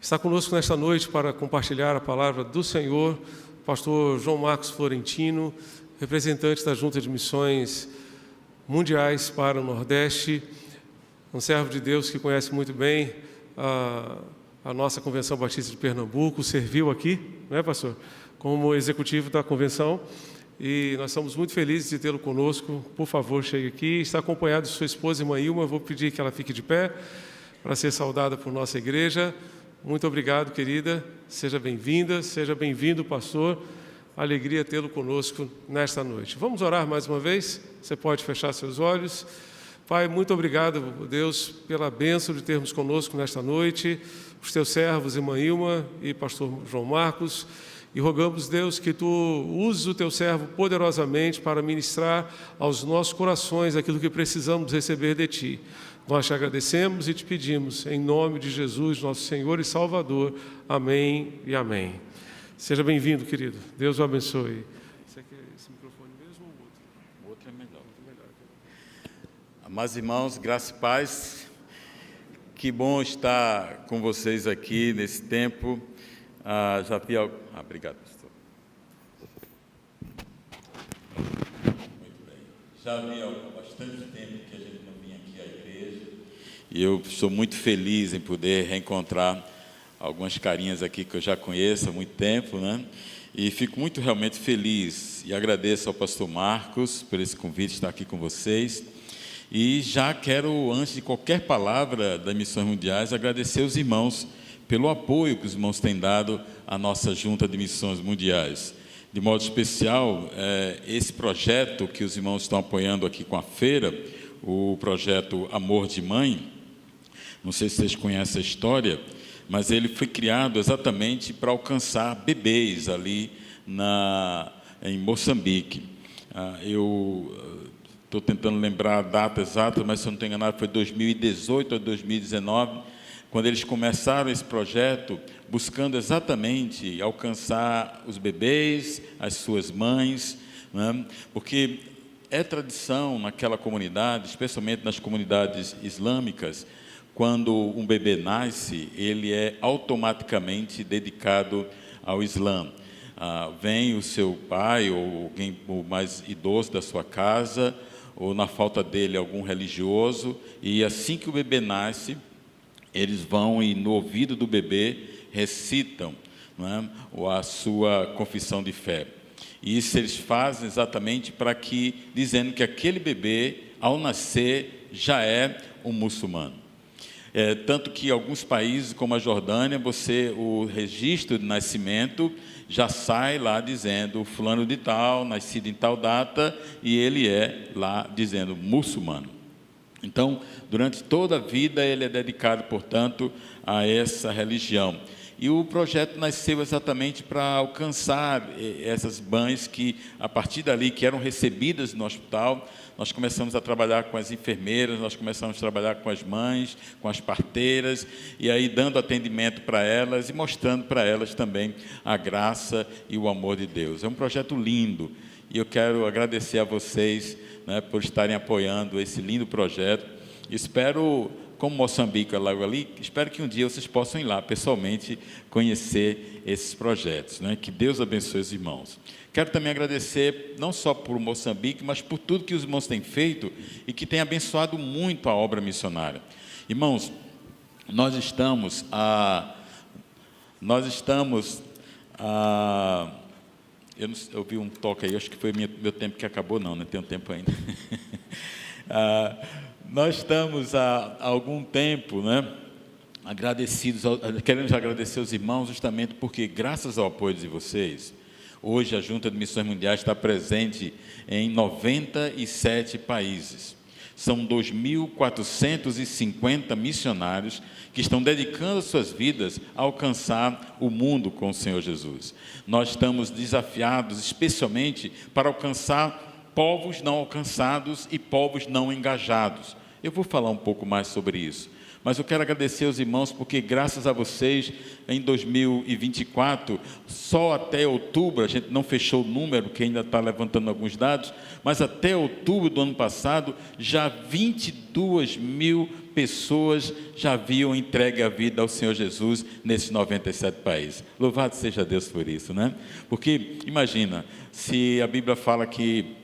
Está conosco nesta noite para compartilhar a palavra do Senhor, pastor João Marcos Florentino, representante da Junta de Missões Mundiais para o Nordeste, um servo de Deus que conhece muito bem a nossa Convenção Batista de Pernambuco, serviu aqui, não é, pastor? Como executivo da convenção, e nós estamos muito felizes de tê-lo conosco. Por favor, chegue aqui. Está acompanhado de sua esposa, irmã Ilma. Vou pedir que ela fique de pé para ser saudada por nossa igreja. Muito obrigado, querida. Seja bem-vinda, seja bem-vindo, pastor. Alegria tê-lo conosco nesta noite. Vamos orar mais uma vez? Você pode fechar seus olhos. Pai, muito obrigado, Deus, pela bênção de termos conosco nesta noite os teus servos, irmã Ilma e pastor João Marcos. E rogamos, Deus, que Tu uses o Teu servo poderosamente para ministrar aos nossos corações aquilo que precisamos receber de Ti. Nós te agradecemos e te pedimos, em nome de Jesus, nosso Senhor e Salvador. Amém e amém. Seja bem-vindo, querido. Deus o abençoe. Você quer esse microfone mesmo ou outro? O outro é melhor. Amados irmãos, graça e paz. Que bom estar com vocês aqui nesse tempo. Já vi algo... obrigado, pastor. Muito bem. Já vi há bastante tempo que a gente não vinha aqui à igreja. E eu estou muito feliz em poder reencontrar algumas carinhas aqui que eu já conheço há muito tempo, né? E fico muito realmente feliz e agradeço ao pastor Marcos por esse convite de estar aqui com vocês. E já quero, antes de qualquer palavra das Missões Mundiais, agradecer os irmãos pelo apoio que os irmãos têm dado à nossa Junta de Missões Mundiais. De modo especial, esse projeto que os irmãos estão apoiando aqui com a feira, o projeto Amor de Mãe, não sei se vocês conhecem a história, mas ele foi criado exatamente para alcançar bebês ali em Moçambique. Eu estou tentando lembrar a data exata, mas se eu não estou enganado, foi 2018 ou 2019, quando eles começaram esse projeto, buscando exatamente alcançar os bebês, as suas mães, né? Porque é tradição naquela comunidade, especialmente nas comunidades islâmicas, quando um bebê nasce, ele é automaticamente dedicado ao Islã. Vem o seu pai ou alguém o mais idoso da sua casa, ou na falta dele algum religioso, e assim que o bebê nasce, eles vão e no ouvido do bebê recitam, né, a sua confissão de fé. E isso eles fazem exatamente dizendo que aquele bebê, ao nascer, já é um muçulmano. Tanto que em alguns países, como a Jordânia, o registro de nascimento já sai lá dizendo fulano de tal, nascido em tal data, e ele é lá dizendo muçulmano. Então, durante toda a vida, ele é dedicado, portanto, a essa religião. E o projeto nasceu exatamente para alcançar essas mães que, a partir dali, que eram recebidas no hospital, nós começamos a trabalhar com as enfermeiras, nós começamos a trabalhar com as mães, com as parteiras, e aí dando atendimento para elas e mostrando para elas também a graça e o amor de Deus. É um projeto lindo, e eu quero agradecer a vocês, né, por estarem apoiando esse lindo projeto. Espero, como Moçambique é logo ali, espero que um dia vocês possam ir lá pessoalmente conhecer esses projetos, né? Que Deus abençoe os irmãos. Quero também agradecer não só por Moçambique, mas por tudo que os irmãos têm feito e que tem abençoado muito a obra missionária. Irmãos, eu vi um toque aí, acho que foi meu tempo que acabou, não tem um tempo ainda. Nós estamos há algum tempo, né, queremos agradecer os irmãos justamente porque, graças ao apoio de vocês, hoje a Junta de Missões Mundiais está presente em 97 países. São 2.450 missionários que estão dedicando suas vidas a alcançar o mundo com o Senhor Jesus. Nós estamos desafiados especialmente para alcançar povos não alcançados e povos não engajados. Eu vou falar um pouco mais sobre isso. mas eu quero agradecer aos irmãos, porque graças a vocês, em 2024, só até outubro, a gente não fechou o número, que ainda está levantando alguns dados, mas até outubro do ano passado, já 22 mil pessoas já haviam entregue a vida ao Senhor Jesus nesses 97 países. Louvado seja Deus por isso, né? Porque, imagina, se a Bíblia fala que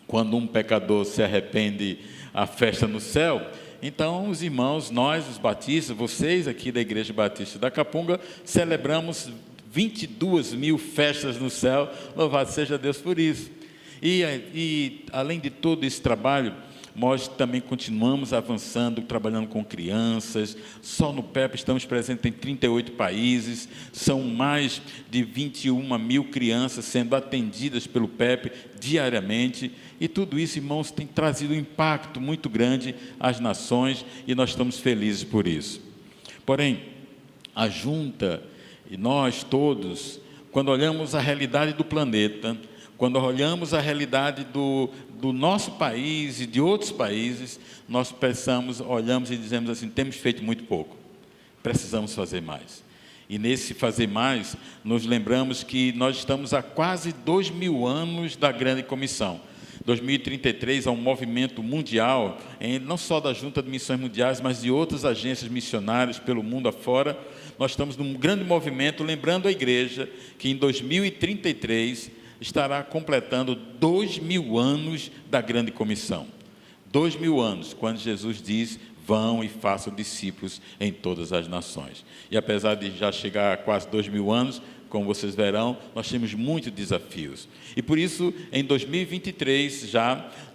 quando um pecador se arrepende, há festa no céu, então os irmãos, nós, os batistas, vocês aqui da Igreja Batista da Capunga, celebramos 22 mil festas no céu. Louvado seja Deus por isso. E além de todo esse trabalho, nós também continuamos avançando, trabalhando com crianças. Só no PEP estamos presentes em 38 países, são mais de 21 mil crianças sendo atendidas pelo PEP diariamente, e tudo isso, irmãos, tem trazido um impacto muito grande às nações, e nós estamos felizes por isso. Porém, a junta e nós todos, quando olhamos a realidade do planeta, quando olhamos a realidade do nosso país e de outros países, nós pensamos, olhamos e dizemos assim: temos feito muito pouco, precisamos fazer mais. E nesse fazer mais, nos lembramos que nós estamos há quase 2000 anos da Grande Comissão. 2033 é um movimento mundial, não só da Junta de Missões Mundiais, mas de outras agências missionárias pelo mundo afora. Nós estamos num grande movimento, lembrando a igreja que em 2033 estará completando 2000 anos da Grande Comissão. 2000 anos, quando Jesus diz: vão e façam discípulos em todas as nações. E apesar de já chegar a quase 2000 anos, como vocês verão, nós temos muitos desafios. E por isso, em 2023,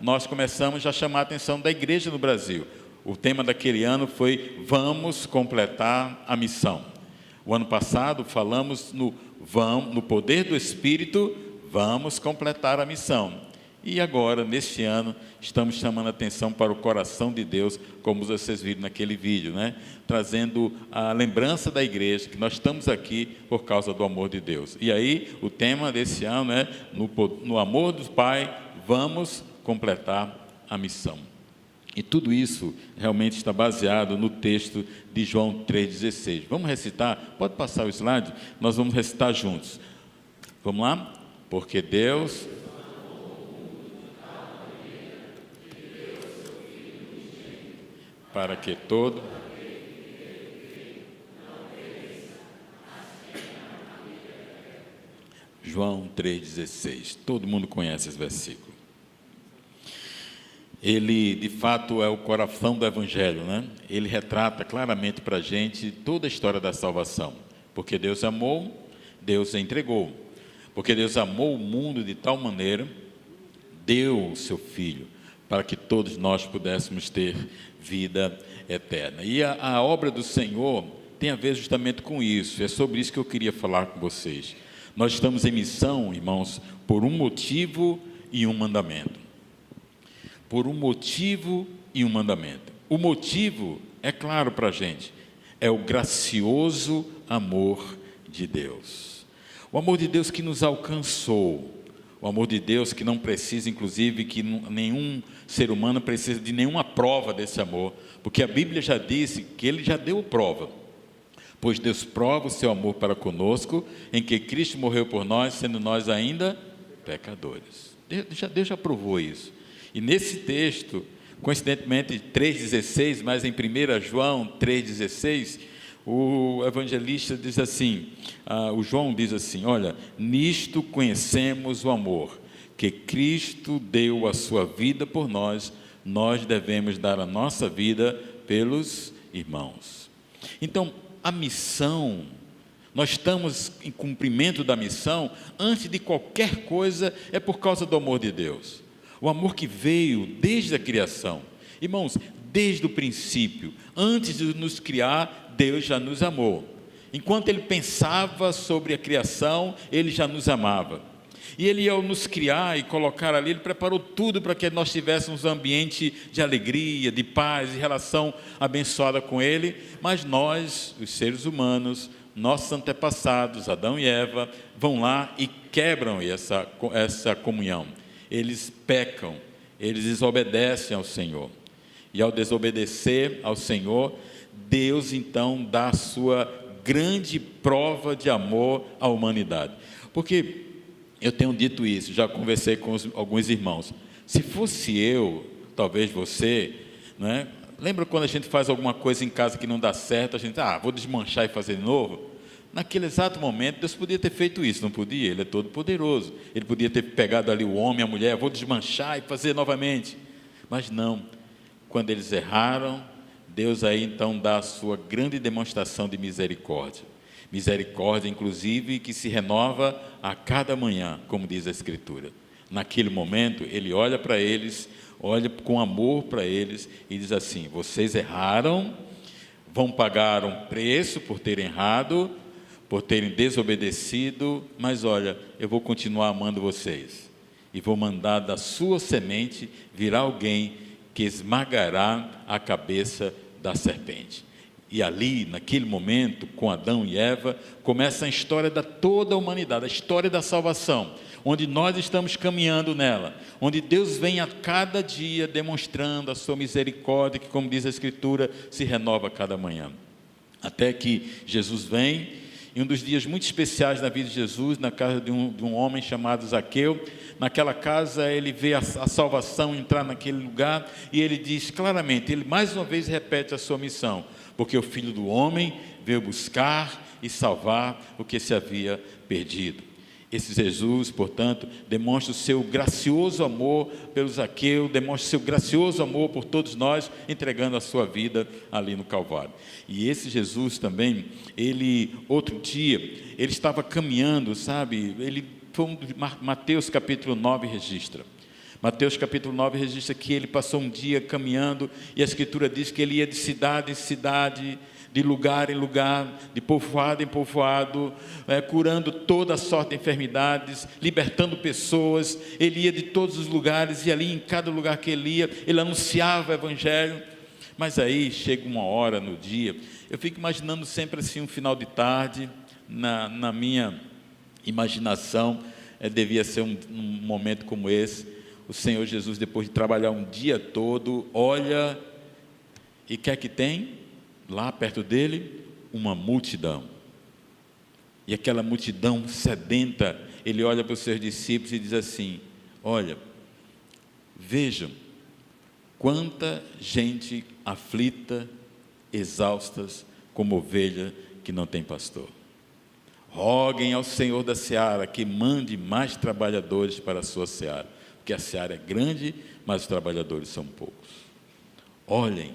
nós começamos a chamar a atenção da igreja no Brasil. O tema daquele ano foi: vamos completar a missão. O ano passado falamos no poder do Espírito, vamos completar a missão. E agora, neste ano, estamos chamando a atenção para o coração de Deus, como vocês viram naquele vídeo, né? Trazendo a lembrança da igreja, que nós estamos aqui por causa do amor de Deus. E aí, o tema desse ano é: no amor do Pai, vamos completar a missão. E tudo isso realmente está baseado no texto de João 3,16. Vamos recitar? Pode passar o slide? Nós vamos recitar juntos. Vamos lá? Porque Deus... para que todo... João 3,16. Todo mundo conhece esse versículo. Ele, de fato, é o coração do Evangelho, né? Ele retrata claramente para a gente toda a história da salvação. Porque Deus amou, Deus entregou. Porque Deus amou o mundo de tal maneira, deu o seu Filho, para que todos nós pudéssemos ter vida eterna. E a obra do Senhor tem a ver justamente com isso. É sobre isso que eu queria falar com vocês. Nós estamos em missão, irmãos, por um motivo e um mandamento. Por um motivo e um mandamento. O motivo é claro para a gente, é o gracioso amor de Deus. O amor de Deus que nos alcançou, o amor de Deus que não precisa, inclusive, que nenhum ser humano precisa de nenhuma prova desse amor, porque a Bíblia já disse que Ele já deu prova. Pois Deus prova o seu amor para conosco, em que Cristo morreu por nós, sendo nós ainda pecadores. Deus já provou isso. E nesse texto, coincidentemente 3,16, mas em 1 João 3,16, o evangelista diz assim, o João diz assim: olha, nisto conhecemos o amor, que Cristo deu a sua vida por nós, nós devemos dar a nossa vida pelos irmãos. Então, a missão, nós estamos em cumprimento da missão, antes de qualquer coisa, é por causa do amor de Deus. O amor que veio desde a criação. Irmãos, desde o princípio, antes de nos criar, Deus já nos amou. Enquanto Ele pensava sobre a criação, Ele já nos amava. E Ele, ao nos criar e colocar ali, Ele preparou tudo para que nós tivéssemos um ambiente de alegria, de paz, de relação abençoada com Ele. Mas nós, os seres humanos, nossos antepassados, Adão e Eva, vão lá e quebram essa comunhão. Eles pecam, eles desobedecem ao Senhor. E ao desobedecer ao Senhor, Deus então dá a sua grande prova de amor à humanidade. Porque eu tenho dito isso, já conversei com alguns irmãos. Se fosse eu, talvez você, né? Lembra quando a gente faz alguma coisa em casa que não dá certo, a gente, vou desmanchar e fazer de novo? Naquele exato momento, Deus podia ter feito isso, não podia? Ele é todo poderoso. Ele podia ter pegado ali o homem, a mulher, vou desmanchar e fazer novamente. Mas não. Quando eles erraram, Deus aí então dá a sua grande demonstração de misericórdia. Misericórdia, inclusive, que se renova a cada manhã, como diz a Escritura. Naquele momento, Ele olha para eles, olha com amor para eles e diz assim: vocês erraram, vão pagar um preço por terem errado, por terem desobedecido, mas olha, eu vou continuar amando vocês e vou mandar da sua semente vir alguém que esmagará a cabeça da serpente. E ali, naquele momento, com Adão e Eva, começa a história da toda a humanidade, a história da salvação, onde nós estamos caminhando nela, onde Deus vem a cada dia demonstrando a sua misericórdia, que, como diz a Escritura, se renova a cada manhã. Até que Jesus vem, e um dos dias muito especiais na vida de Jesus, na casa de um homem chamado Zaqueu. Naquela casa ele vê a salvação entrar naquele lugar, e ele diz claramente, ele mais uma vez repete a sua missão, porque o Filho do Homem veio buscar e salvar o que se havia perdido. Esse Jesus, portanto, demonstra o seu gracioso amor pelo Zaqueu, demonstra o seu gracioso amor por todos nós, entregando a sua vida ali no Calvário. E esse Jesus também, ele, outro dia, ele estava caminhando, sabe, Mateus capítulo 9 registra. Mateus capítulo 9 registra que ele passou um dia caminhando, e a Escritura diz que ele ia de cidade em cidade, de lugar em lugar, de povoado em povoado, curando toda sorte de enfermidades, libertando pessoas. Ele ia de todos os lugares, e ali em cada lugar que ele ia, ele anunciava o Evangelho. Mas aí chega uma hora no dia, eu fico imaginando sempre assim um final de tarde, na minha imaginação, devia ser um momento como esse. O Senhor Jesus, depois de trabalhar um dia todo, olha e quer que tem? Lá perto dele, uma multidão. E aquela multidão sedenta, ele olha para os seus discípulos e diz assim: olha, vejam quanta gente aflita, exaustas, como ovelha que não tem pastor. Roguem ao Senhor da seara que mande mais trabalhadores para a sua seara, porque a seara é grande, mas os trabalhadores são poucos. Olhem,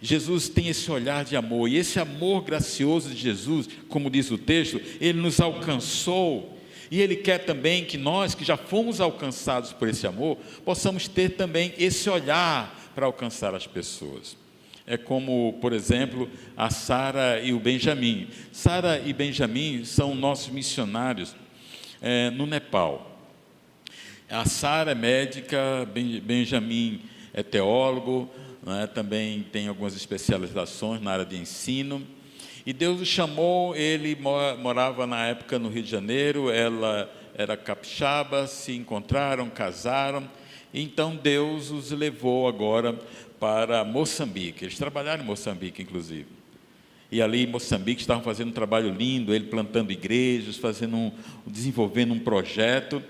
Jesus tem esse olhar de amor, e esse amor gracioso de Jesus, como diz o texto, ele nos alcançou, e ele quer também que nós, que já fomos alcançados por esse amor, possamos ter também esse olhar para alcançar as pessoas. É como, por exemplo, a Sara e o Benjamim. Sara e Benjamim são nossos missionários no Nepal. A Sara é médica, Benjamim é teólogo, também tem algumas especializações na área de ensino, e Deus o chamou. Ele morava na época no Rio de Janeiro, ela era capixaba, se encontraram, casaram, então Deus os levou agora para Moçambique. Eles trabalharam em Moçambique, inclusive, e ali em Moçambique estavam fazendo um trabalho lindo, ele plantando igrejas, desenvolvendo um projeto.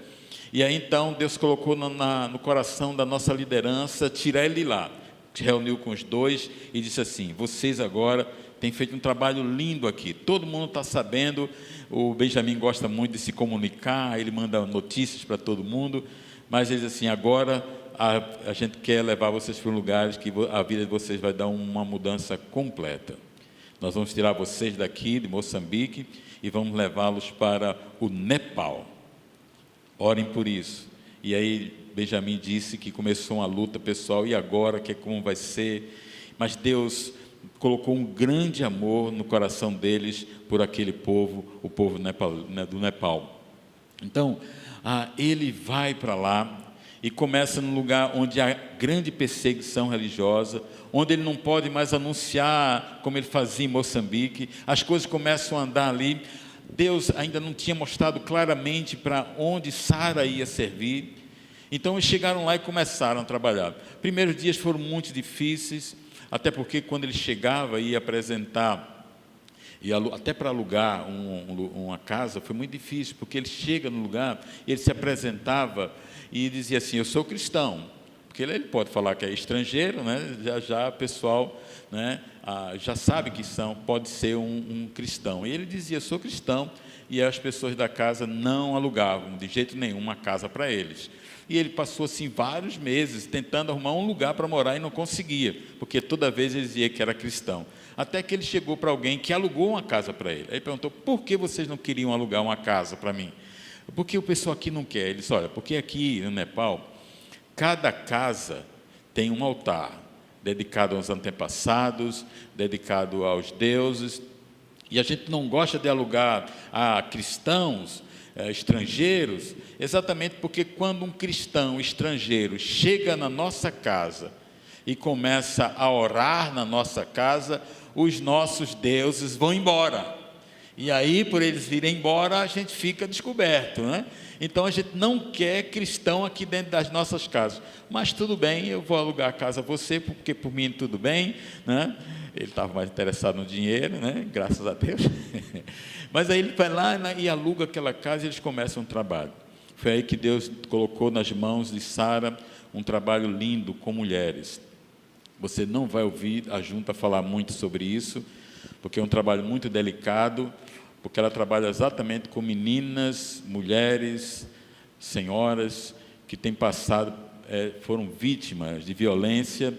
E aí então Deus colocou no coração da nossa liderança tirar ele lá. Se reuniu com os dois e disse assim: vocês agora têm feito um trabalho lindo aqui, todo mundo está sabendo. O Benjamim gosta muito de se comunicar, ele manda notícias para todo mundo, mas ele diz assim: agora a gente quer levar vocês para lugares que a vida de vocês vai dar uma mudança completa. Nós vamos tirar vocês daqui de Moçambique e vamos levá-los para o Nepal. Orem por isso. E aí Benjamim disse que começou uma luta pessoal, e agora, como vai ser? Mas Deus colocou um grande amor no coração deles por aquele povo, o povo do Nepal. Então, ele vai para lá e começa num lugar onde há grande perseguição religiosa, onde ele não pode mais anunciar como ele fazia em Moçambique. As coisas começam a andar ali. Deus ainda não tinha mostrado claramente para onde Sara ia servir. Então eles chegaram lá e começaram a trabalhar. Primeiros dias foram muito difíceis. até porque quando ele chegava e ia apresentar, e até para alugar uma casa foi muito difícil, porque ele chega no lugar, ele se apresentava e dizia assim: eu sou cristão, porque ele pode falar que é estrangeiro, né? Já o pessoal, né, já sabe que pode ser um cristão, e ele dizia: eu sou cristão, e as pessoas da casa não alugavam de jeito nenhum uma casa para eles. E ele passou assim vários meses tentando arrumar um lugar para morar e não conseguia, porque toda vez ele dizia que era cristão. Até que ele chegou para alguém que alugou uma casa para ele. Aí perguntou: por que vocês não queriam alugar uma casa para mim? Porque o pessoal aqui não quer. Ele disse: olha, porque aqui no Nepal, cada casa tem um altar dedicado aos antepassados, dedicado aos deuses, e a gente não gosta de alugar a cristãos estrangeiros, exatamente porque quando um cristão estrangeiro chega na nossa casa e começa a orar na nossa casa, os nossos deuses vão embora. E aí, por eles virem embora, a gente fica descoberto, né? Então, a gente não quer cristão aqui dentro das nossas casas. Mas tudo bem, eu vou alugar a casa a você, porque por mim tudo bem, né? Ele estava mais interessado no dinheiro, né? Graças a Deus. Mas aí ele vai lá e aluga aquela casa e eles começam um trabalho. Foi aí que Deus colocou nas mãos de Sara um trabalho lindo com mulheres. Você não vai ouvir a junta falar muito sobre isso, porque é um trabalho muito delicado, porque ela trabalha exatamente com meninas, mulheres, senhoras que têm passado, foram vítimas de violência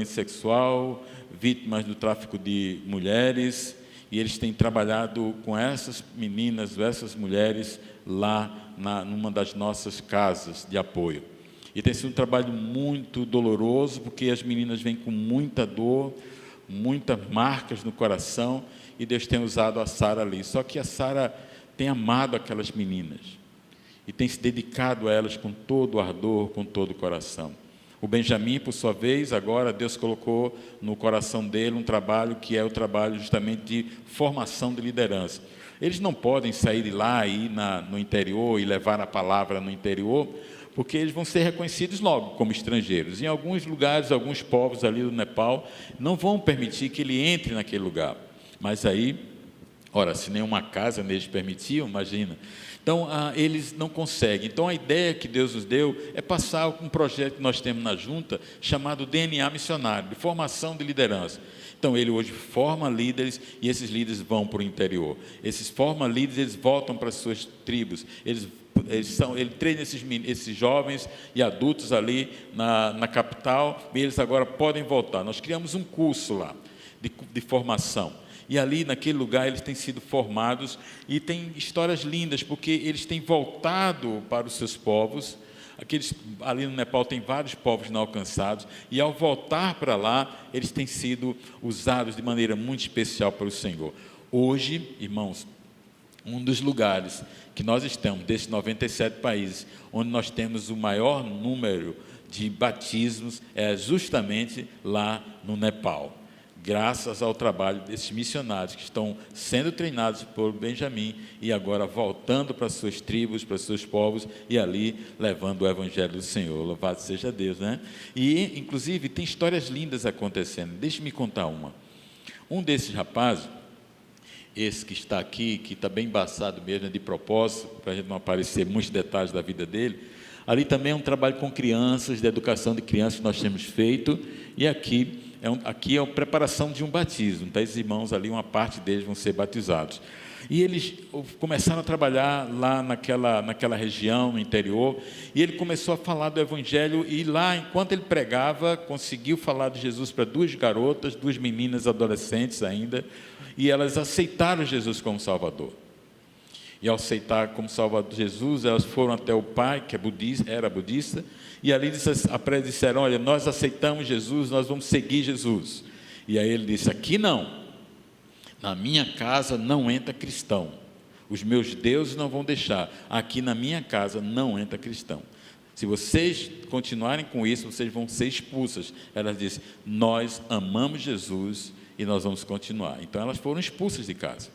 sexual, vítimas do tráfico de mulheres, e eles têm trabalhado com essas meninas, essas mulheres, lá numa das nossas casas de apoio. E tem sido um trabalho muito doloroso, porque as meninas vêm com muita dor, muitas marcas no coração, e Deus tem usado a Sara ali. Só que a Sara tem amado aquelas meninas, e tem se dedicado a elas com todo o ardor, com todo o coração. O Benjamin, por sua vez, agora Deus colocou no coração dele um trabalho que é o trabalho justamente de formação de liderança. Eles não podem sair de lá e ir no interior e levar a palavra no interior, porque eles vão ser reconhecidos logo como estrangeiros. Em alguns lugares, alguns povos ali do Nepal não vão permitir que ele entre naquele lugar. Mas aí, ora, se nenhuma casa neles permitiam, imagina. Então, eles não conseguem. Então, a ideia que Deus nos deu é passar um projeto que nós temos na junta, chamado DNA Missionário, de formação de liderança. Então, ele hoje forma líderes, e esses líderes vão para o interior. Esses forma líderes, eles voltam para as suas tribos. Ele treina esses jovens e adultos ali na capital, e eles agora podem voltar. Nós criamos um curso lá, de formação. E ali, naquele lugar, eles têm sido formados, e tem histórias lindas, porque eles têm voltado para os seus povos. Ali no Nepal tem vários povos não alcançados, e ao voltar para lá, eles têm sido usados de maneira muito especial pelo Senhor. Hoje, irmãos, um dos lugares que nós estamos, desses 97 países, onde nós temos o maior número de batismos, é justamente lá no Nepal, graças ao trabalho desses missionários que estão sendo treinados por Benjamin e agora voltando para suas tribos, para seus povos, e ali levando o Evangelho do Senhor. Louvado seja Deus, né? E, inclusive, tem histórias lindas acontecendo. Deixe-me contar uma. Um desses rapazes, esse que está aqui, que está bem embaçado mesmo, de propósito, para a gente não aparecer muitos detalhes da vida dele, ali também é um trabalho com crianças, de educação de crianças que nós temos feito, e aqui é a preparação de um batismo. Então, esses irmãos ali, uma parte deles vão ser batizados. E eles começaram a trabalhar lá naquela região, no interior, e ele começou a falar do Evangelho, e lá, enquanto ele pregava, conseguiu falar de Jesus para duas garotas, duas meninas adolescentes ainda, e elas aceitaram Jesus como Salvador. E ao aceitar como Salvador Jesus, elas foram até o pai, que era budista, e ali disseram: olha, nós aceitamos Jesus, nós vamos seguir Jesus. E aí ele disse: aqui não, na minha casa não entra cristão, os meus deuses não vão deixar, aqui na minha casa não entra cristão. Se vocês continuarem com isso, vocês vão ser expulsas. Elas disseram: nós amamos Jesus e nós vamos continuar. Então elas foram expulsas de casa.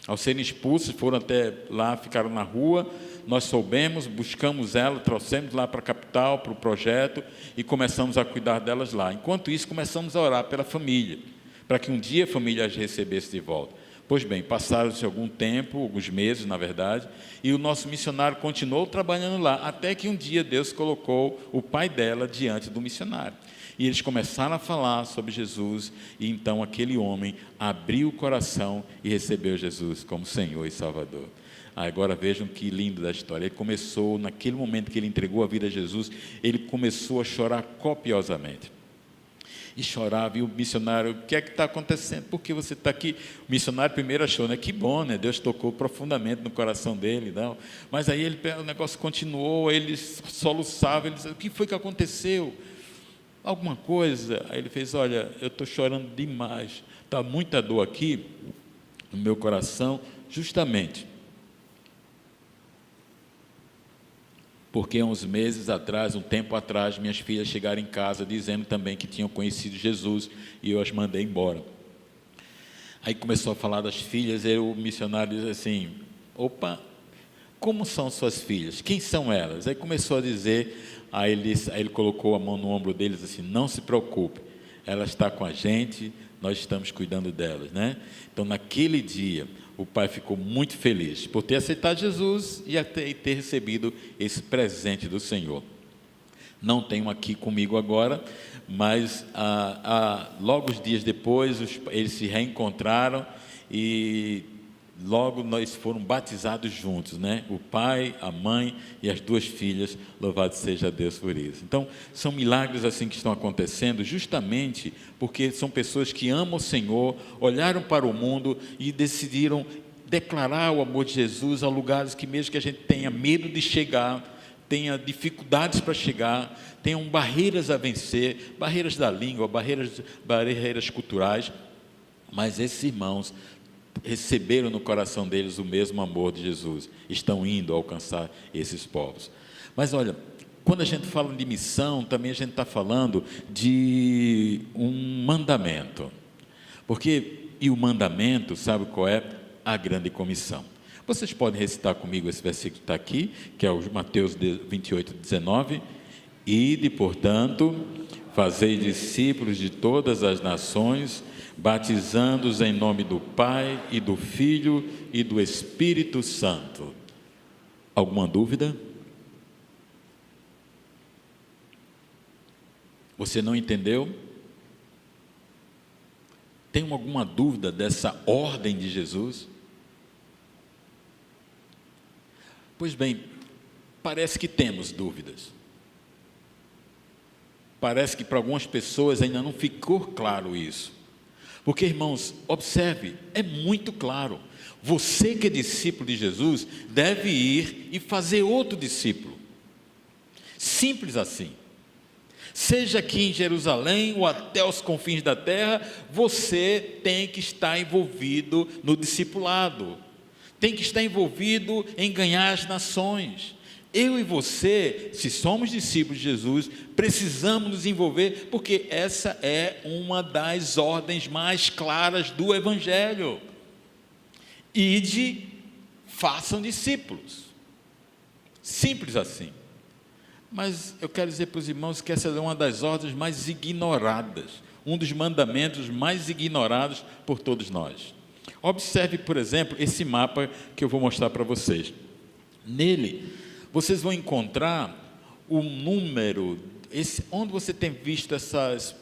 Ao serem expulsos, foram até lá, ficaram na rua. Nós soubemos, buscamos ela, trouxemos lá para a capital, para o projeto, e começamos a cuidar delas lá. Enquanto isso, começamos a orar pela família, para que um dia a família as recebesse de volta. Pois bem, passaram-se algum tempo, alguns meses, na verdade, e o nosso missionário continuou trabalhando lá, até que um dia Deus colocou o pai dela diante do missionário. E eles começaram a falar sobre Jesus, e então aquele homem abriu o coração e recebeu Jesus como Senhor e Salvador. Agora vejam que lindo da história. Ele começou, naquele momento que ele entregou a vida a Jesus, ele começou a chorar copiosamente. E chorava, e o missionário: o que é que está acontecendo? Por que você está aqui? O missionário primeiro achou, né? Que bom, né? Deus tocou profundamente no coração dele, não. Mas aí o negócio continuou, ele soluçava, ele dizia: o que foi que aconteceu? Alguma coisa? Aí ele fez: olha, eu estou chorando demais, está muita dor aqui no meu coração, justamente porque há uns meses atrás, um tempo atrás, minhas filhas chegaram em casa dizendo também que tinham conhecido Jesus, e eu as mandei embora. Aí começou a falar das filhas, e o missionário disse assim: opa, como são suas filhas? Quem são elas? Aí começou a dizer, aí ele colocou a mão no ombro deles assim: não se preocupe, ela está com a gente, nós estamos cuidando delas, né? Então, naquele dia, o pai ficou muito feliz por ter aceitado Jesus e ter recebido esse presente do Senhor. Não tenho aqui comigo agora, mas logo os dias depois, eles se reencontraram e logo nós foram batizados juntos, né? O pai, a mãe e as duas filhas, louvado seja Deus por isso. Então, são milagres assim que estão acontecendo, justamente porque são pessoas que amam o Senhor, olharam para o mundo e decidiram declarar o amor de Jesus a lugares que, mesmo que a gente tenha medo de chegar, tenha dificuldades para chegar, tenham barreiras a vencer, barreiras da língua, barreiras culturais, mas esses irmãos receberam no coração deles o mesmo amor de Jesus, estão indo alcançar esses povos. Mas olha, quando a gente fala de missão, também a gente está falando de um mandamento, e o mandamento, sabe qual é? A grande comissão. Vocês podem recitar comigo esse versículo que está aqui, que é o Mateus 28, 19, ide, portanto, fazei discípulos de todas as nações, batizando-os em nome do Pai e do Filho e do Espírito Santo. Alguma dúvida? Você não entendeu? Tem alguma dúvida dessa ordem de Jesus? Pois bem, parece que temos dúvidas. Parece que para algumas pessoas ainda não ficou claro isso. Porque, irmãos, observe, é muito claro. Você que é discípulo de Jesus deve ir e fazer outro discípulo. Simples assim. Seja aqui em Jerusalém ou até os confins da terra, você tem que estar envolvido no discipulado. Tem que estar envolvido em ganhar as nações. Eu e você, se somos discípulos de Jesus, precisamos nos envolver, porque essa é uma das ordens mais claras do Evangelho. Ide, façam discípulos. Simples assim. Mas eu quero dizer para os irmãos que essa é uma das ordens mais ignoradas, um dos mandamentos mais ignorados por todos nós. Observe, por exemplo, esse mapa que eu vou mostrar para vocês. Nele, vocês vão encontrar o número, onde você tem visto essas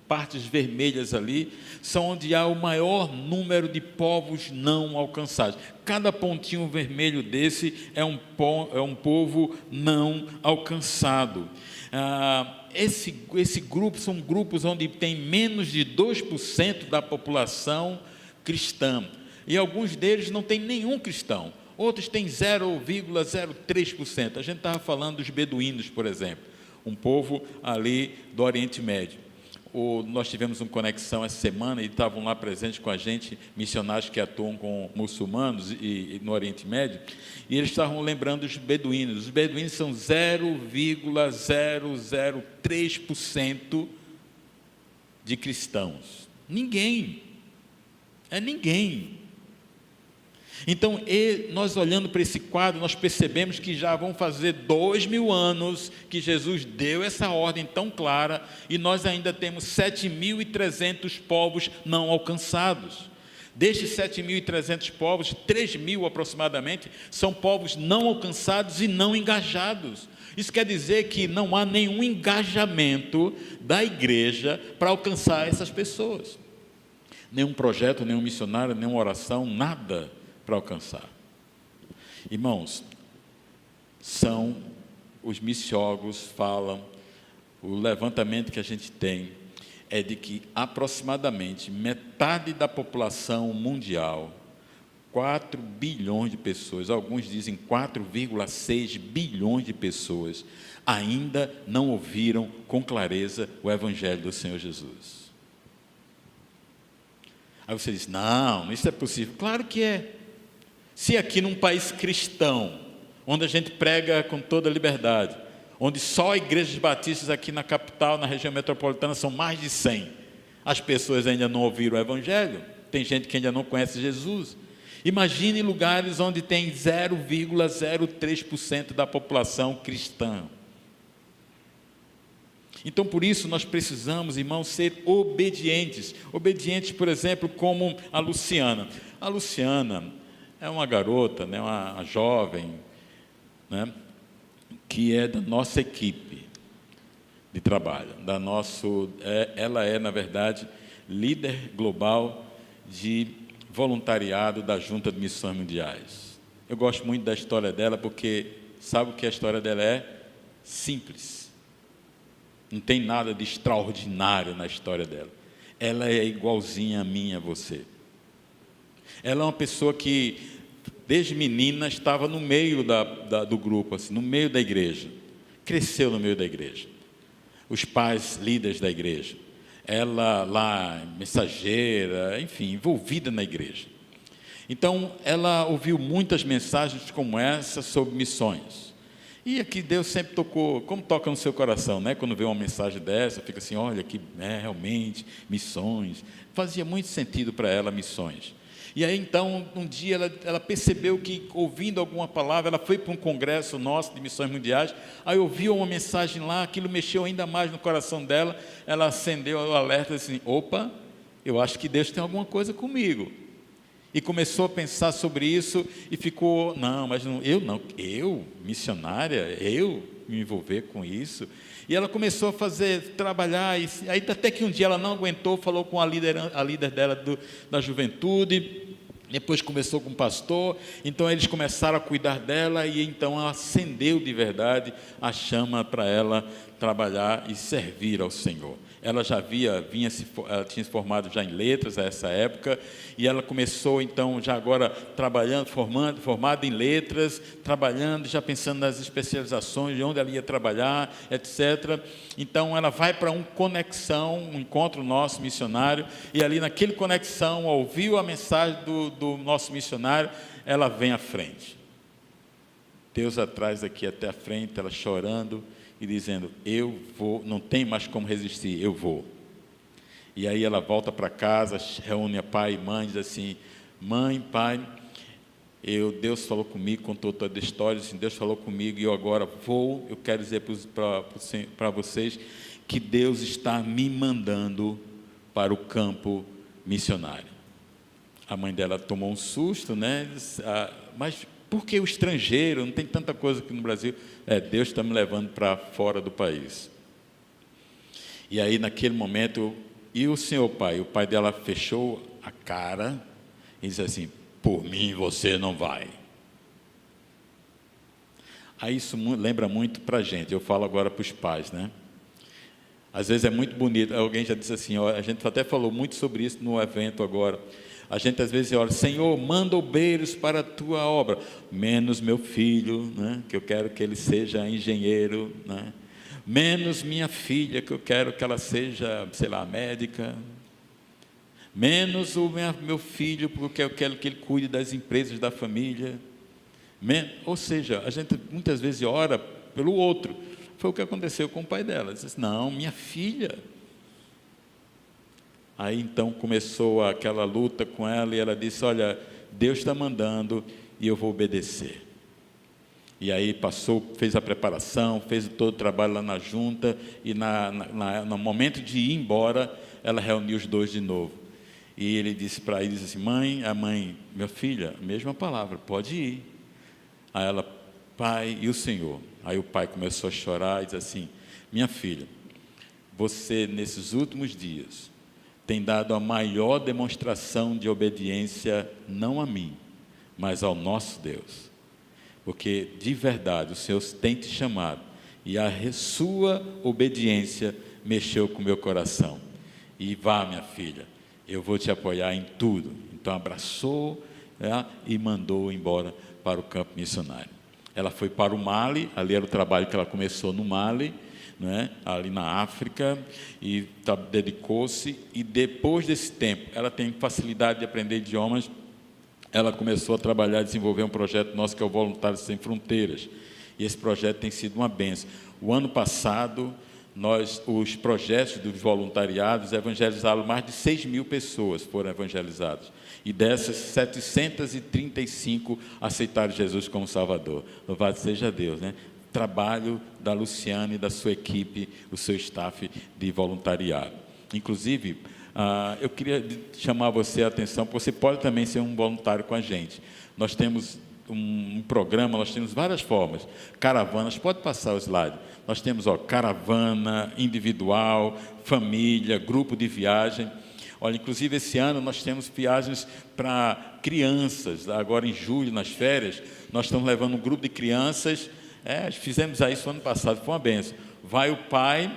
partes vermelhas ali, são onde há o maior número de povos não alcançados. Cada pontinho vermelho desse é um povo não alcançado. Esse grupo são grupos onde tem menos de 2% da população cristã, e alguns deles não tem nenhum cristão, outros têm 0,03%. A gente estava falando dos beduínos, por exemplo, um povo ali do Oriente Médio. Nós tivemos uma conexão essa semana e estavam lá presentes com a gente missionários que atuam com muçulmanos e no Oriente Médio, e eles estavam lembrando dos beduínos. Os beduínos são 0,003% de cristãos. Ninguém. Então, nós olhando para esse quadro, nós percebemos que já vão fazer 2000 anos que Jesus deu essa ordem tão clara, e nós ainda temos 7.300 povos não alcançados. Destes 7.300 povos, 3.000 aproximadamente, são povos não alcançados e não engajados. Isso quer dizer que não há nenhum engajamento da igreja para alcançar essas pessoas. Nenhum projeto, nenhum missionário, nenhuma oração, nada para alcançar. Irmãos, os missiólogos falam, o levantamento que a gente tem é de que aproximadamente metade da população mundial, 4 bilhões de pessoas, alguns dizem 4,6 bilhões de pessoas, ainda não ouviram com clareza o Evangelho do Senhor Jesus. Aí você diz, não, isso é possível. Claro que é. Se aqui num país cristão, onde a gente prega com toda liberdade, onde só igrejas batistas aqui na capital, na região metropolitana, são mais de 100, as pessoas ainda não ouviram o Evangelho, tem gente que ainda não conhece Jesus. Imagine lugares onde tem 0,03% da população cristã. Então, por isso, nós precisamos, irmãos, ser obedientes. Obedientes, por exemplo, como a Luciana. A Luciana é uma garota, né, uma jovem, né, que é da nossa equipe de trabalho. Ela é, na verdade, líder global de voluntariado da Junta de Missões Mundiais. Eu gosto muito da história dela, porque sabe o que a história dela é? Simples. Não tem nada de extraordinário na história dela. Ela é igualzinha a mim e a você. Ela é uma pessoa que, desde menina, estava no meio do grupo, assim, no meio da igreja. Cresceu no meio da igreja. Os pais líderes da igreja. Ela lá, mensageira, enfim, envolvida na igreja. Então, ela ouviu muitas mensagens como essa sobre missões. E aqui Deus sempre tocou, como toca no seu coração, né? Quando vê uma mensagem dessa, fica assim, olha, que realmente, missões. Fazia muito sentido para ela, missões. E aí, então, um dia ela percebeu que, ouvindo alguma palavra, ela foi para um congresso nosso de missões mundiais, aí ouviu uma mensagem lá, aquilo mexeu ainda mais no coração dela, ela acendeu o alerta e disse assim, opa, eu acho que Deus tem alguma coisa comigo. E começou a pensar sobre isso e ficou, não, mas eu, missionária, eu me envolver com isso. E ela começou a trabalhar, e aí até que um dia ela não aguentou, falou com a líder dela da juventude, depois conversou com o pastor, então eles começram a cuidar dela, e então ela acendeu de verdade a chama para ela trabalhar e servir ao Senhor. Ela ela tinha se formado já em letras a essa época, e ela começou então, já agora trabalhando, formada em letras, trabalhando, já pensando nas especializações, de onde ela ia trabalhar, etc. Então ela vai para um encontro nosso missionário, e ali naquele conexão, ouviu a mensagem do nosso missionário, ela vem à frente. Deus atrás aqui até a frente, ela chorando, e dizendo, eu vou, não tem mais como resistir, eu vou. E aí ela volta para casa, reúne a pai e mãe, diz assim, mãe, pai, Deus falou comigo, contou toda a história, assim, Deus falou comigo e eu agora vou, eu quero dizer para vocês que Deus está me mandando para o campo missionário. A mãe dela tomou um susto, né? Mas por que o estrangeiro? Não tem tanta coisa aqui no Brasil. Deus está me levando para fora do país. E aí, naquele momento, e o pai dela fechou a cara e disse assim, por mim você não vai. Aí isso lembra muito para a gente, eu falo agora para os pais, né? Às vezes é muito bonito, alguém já disse assim, a gente até falou muito sobre isso no evento agora, a gente às vezes ora, Senhor, manda obreiros para a tua obra, menos meu filho, né, que eu quero que ele seja engenheiro, né, menos minha filha, que eu quero que ela seja, sei lá, médica, menos o meu filho, porque eu quero que ele cuide das empresas da família, ou seja, a gente muitas vezes ora pelo outro. Foi o que aconteceu com o pai dela, disse, não, minha filha. Aí então começou aquela luta com ela, e ela disse, olha, Deus está mandando e eu vou obedecer. E aí fez a preparação, fez todo o trabalho lá na junta, e no momento de ir embora, ela reuniu os dois de novo. E ele disse para ele, assim, a mãe, minha filha, mesma palavra, pode ir. Aí ela, pai, e o senhor? Aí o pai começou a chorar e disse assim, minha filha, você nesses últimos dias tem dado a maior demonstração de obediência, não a mim, mas ao nosso Deus. Porque, de verdade, o Senhor tem te chamado, e a sua obediência mexeu com o meu coração. E vá, minha filha, eu vou te apoiar em tudo. Então, abraçou, e mandou embora para o campo missionário. Ela foi para o Mali, ali era o trabalho que ela começou no Mali, ali na África, e dedicou-se, e depois desse tempo, ela tem facilidade de aprender idiomas. Ela começou a trabalhar, desenvolver um projeto nosso que é o Voluntários Sem Fronteiras, e esse projeto tem sido uma bênção. O ano passado, os projetos dos voluntariados evangelizaram mais de 6.000 pessoas, foram evangelizadas, e dessas 735 aceitaram Jesus como Salvador. Louvado seja Deus, Trabalho da Luciana e da sua equipe, o seu staff de voluntariado. Inclusive, eu queria chamar você a atenção, porque você pode também ser um voluntário com a gente. Nós temos um programa, nós temos várias formas. Caravanas, pode passar o slide. Nós temos caravana, individual, família, grupo de viagem. Olha, inclusive esse ano nós temos viagens para crianças. Agora em julho, nas férias, nós estamos levando um grupo de crianças. Fizemos isso ano passado, foi uma benção. Vai o pai,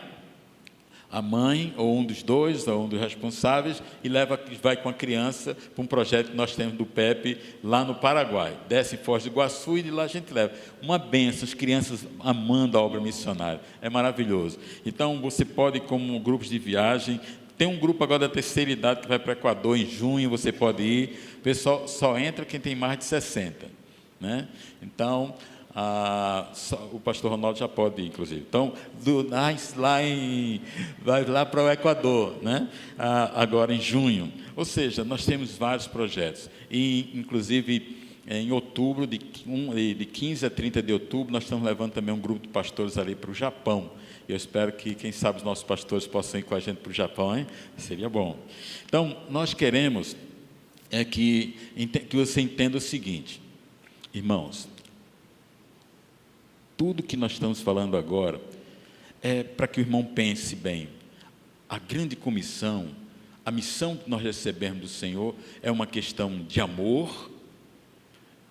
a mãe, ou um dos dois, ou um dos responsáveis, e vai com a criança para um projeto que nós temos do PEP lá no Paraguai. Desce em Foz do Iguaçu e de lá a gente leva. Uma benção, as crianças amando a obra missionária. É maravilhoso. Então, você pode, como grupos de viagem, tem um grupo agora da terceira idade que vai para o Equador em junho, você pode ir. O pessoal só entra quem tem mais de 60. Então, o pastor Ronaldo já pode ir, inclusive. Então, vai lá para o Equador, agora em junho. Ou seja, nós temos vários projetos. E, inclusive, em outubro, de 15 a 30 de outubro, nós estamos levando também um grupo de pastores ali para o Japão. Eu espero que, quem sabe, os nossos pastores possam ir com a gente para o Japão, hein? Seria bom. Então, nós queremos que você entenda o seguinte, irmãos, tudo que nós estamos falando agora é para que o irmão pense bem. A grande comissão, a missão que nós recebemos do Senhor é uma questão de amor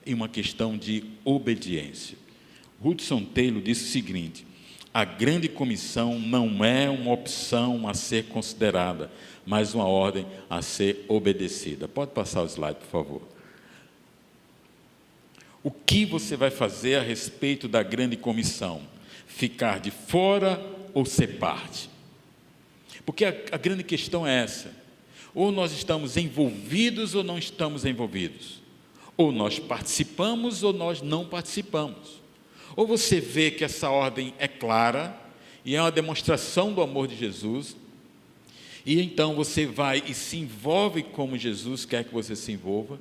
e uma questão de obediência. Hudson Taylor disse o seguinte, a grande comissão não é uma opção a ser considerada, mas uma ordem a ser obedecida. Pode passar o slide, por favor. O que você vai fazer a respeito da grande comissão? Ficar de fora ou ser parte? Porque a grande questão é essa. Ou nós estamos envolvidos ou não estamos envolvidos. Ou nós participamos ou nós não participamos. Ou você vê que essa ordem é clara e é uma demonstração do amor de Jesus, e então você vai e se envolve como Jesus quer que você se envolva,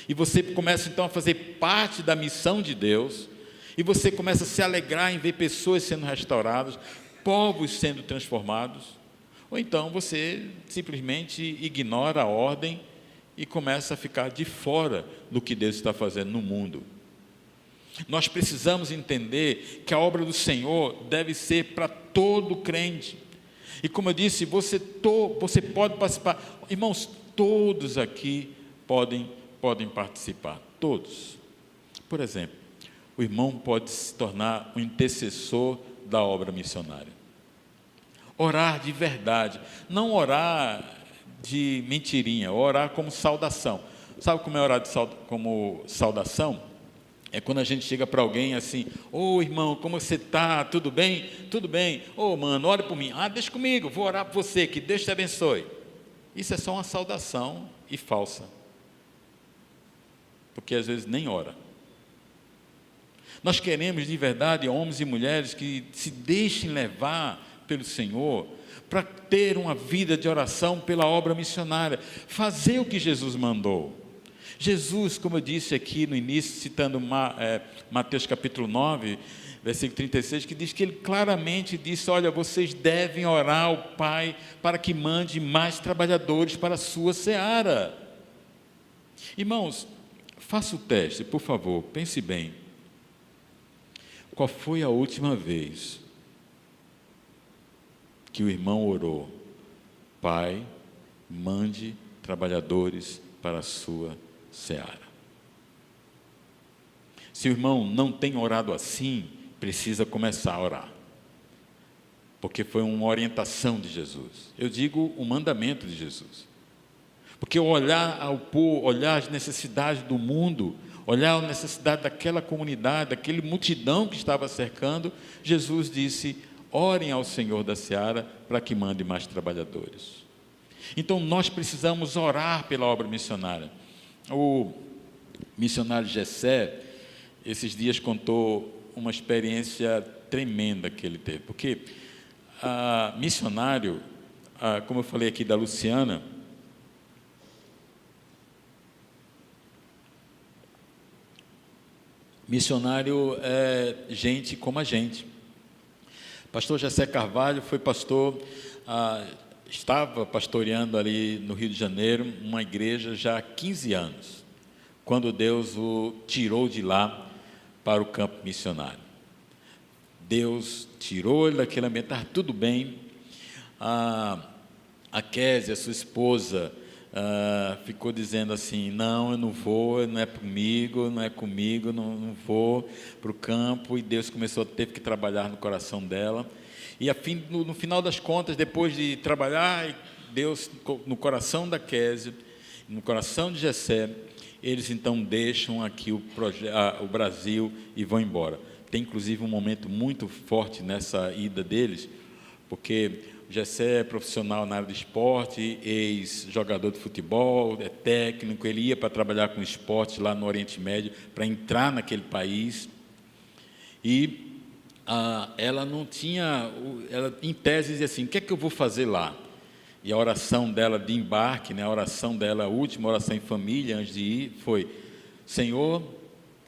e você começa então a fazer parte da missão de Deus, e você começa a se alegrar em ver pessoas sendo restauradas, povos sendo transformados, ou então você simplesmente ignora a ordem e começa a ficar de fora do que Deus está fazendo no mundo. Nós precisamos entender que a obra do Senhor deve ser para todo crente. E como eu disse, você pode participar. Irmãos, todos aqui podem participar, todos. Por exemplo, o irmão pode se tornar um intercessor da obra missionária. Orar de verdade, não orar de mentirinha, orar como saudação. Sabe como é orar como saudação? É quando a gente chega para alguém assim, ô irmão, como você está? Tudo bem? Tudo bem. Ô mano, ore por mim. Deixa comigo, vou orar por você, que Deus te abençoe. Isso é só uma saudação e falsa. Porque às vezes nem ora. Nós queremos de verdade homens e mulheres que se deixem levar pelo Senhor para ter uma vida de oração pela obra missionária, fazer o que Jesus mandou. Jesus, como eu disse aqui no início, citando Mateus capítulo 9, versículo 36, que diz que ele claramente disse: olha, vocês devem orar ao Pai para que mande mais trabalhadores para a sua seara. Irmãos, faça o teste, por favor, pense bem. Qual foi a última vez que o irmão orou: Pai, mande trabalhadores para a sua seara? Se o irmão não tem orado assim, precisa começar a orar, porque foi uma orientação de Jesus. Eu digo o mandamento de Jesus, porque olhar as necessidades do mundo, olhar a necessidade daquela comunidade, daquele multidão que estava cercando, Jesus disse: orem ao Senhor da seara para que mande mais trabalhadores. Então nós precisamos orar pela obra missionária. O missionário Jessé, esses dias, contou uma experiência tremenda que ele teve, porque missionário, como eu falei aqui da Luciana, missionário é gente como a gente. Pastor Jessé Carvalho foi pastor, estava pastoreando ali no Rio de Janeiro, uma igreja já há 15 anos, quando Deus o tirou de lá para o campo missionário. Deus tirou ele daquele ambiente, estava tudo bem. A Kézia, sua esposa, ficou dizendo assim: não, eu não vou, não é comigo, não vou para o campo. E Deus teve que trabalhar no coração dela. E no final das contas, depois de trabalhar, Deus no coração da Kézia, no coração de Jessé, eles então deixam aqui o Brasil e vão embora. Tem inclusive um momento muito forte nessa ida deles, porque o Jessé é profissional na área de esporte, ex-jogador de futebol, é técnico, ele ia para trabalhar com esporte lá no Oriente Médio, para entrar naquele país, e ela não tinha, ela em tese dizia assim: o que é que eu vou fazer lá? E a oração dela de embarque, né, a oração dela, a última oração em família antes de ir, foi: Senhor,